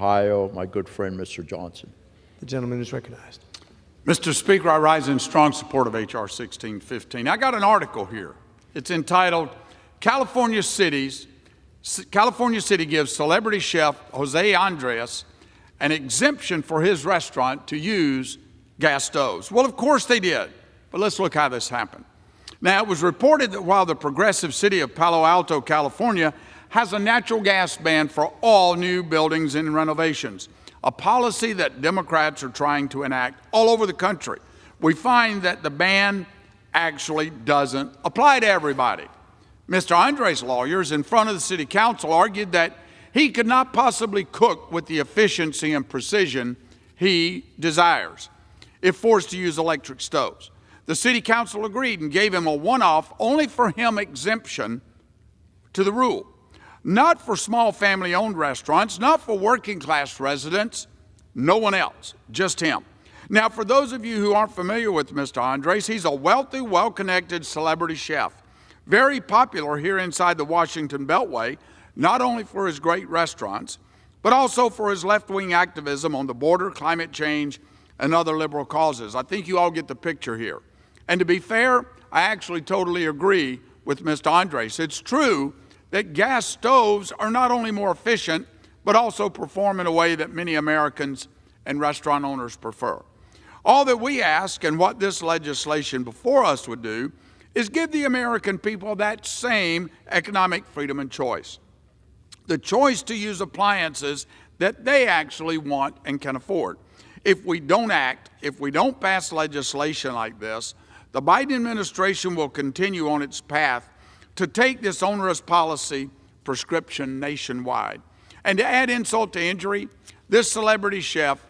Ohio, my good friend, Mr. Johnson. The gentleman is recognized. Mr. Speaker, I rise in strong support of H.R. 1615. I got an article here. It's entitled, California City gives celebrity chef Jose Andres an exemption for his restaurant to use gas stoves. Well, of course they did, but let's look how this happened. Now, it was reported that while the progressive city of Palo Alto, California, has a natural gas ban for all new buildings and renovations, a policy that Democrats are trying to enact all over the country, we find that the ban actually doesn't apply to everybody. Mr. Andres' lawyers in front of the city council argued that he could not possibly cook with the efficiency and precision he desires if forced to use electric stoves. The city council agreed and gave him a one-off, only for him exemption to the rule. Not for small family-owned restaurants, not for working-class residents, no one else, just him. Now, for those of you who aren't familiar with Mr. Andres, he's a wealthy, well-connected celebrity chef, very popular here inside the Washington Beltway, not only for his great restaurants, but also for his left-wing activism on the border, climate change, and other liberal causes. I think you all get the picture here. And to be fair, I actually totally agree with Mr. Andres. It's true that gas stoves are not only more efficient, but also perform in a way that many Americans and restaurant owners prefer. All that we ask, and what this legislation before us would do, is give the American people that same economic freedom and choice. The choice to use appliances that they actually want and can afford. If we don't act, if we don't pass legislation like this, the Biden administration will continue on its path to take this onerous policy prescription nationwide. And to add insult to injury, this celebrity chef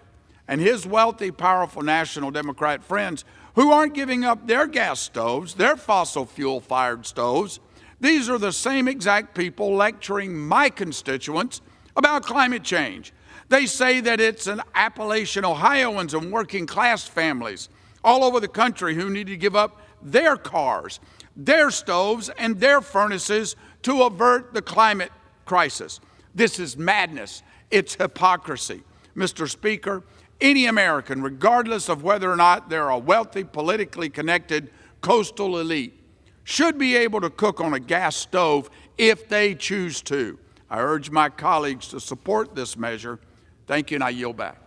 and his wealthy, powerful national Democrat friends who aren't giving up their gas stoves, their fossil fuel-fired stoves, these are the same exact people lecturing my constituents about climate change. They say that it's an Appalachian Ohioans and working-class families all over the country who need to give up their cars, their stoves, and their furnaces to avert the climate crisis. This is madness. It's hypocrisy. Mr. Speaker, any American, regardless of whether or not they're a wealthy, politically connected coastal elite, should be able to cook on a gas stove if they choose to. I urge my colleagues to support this measure. Thank you, and I yield back.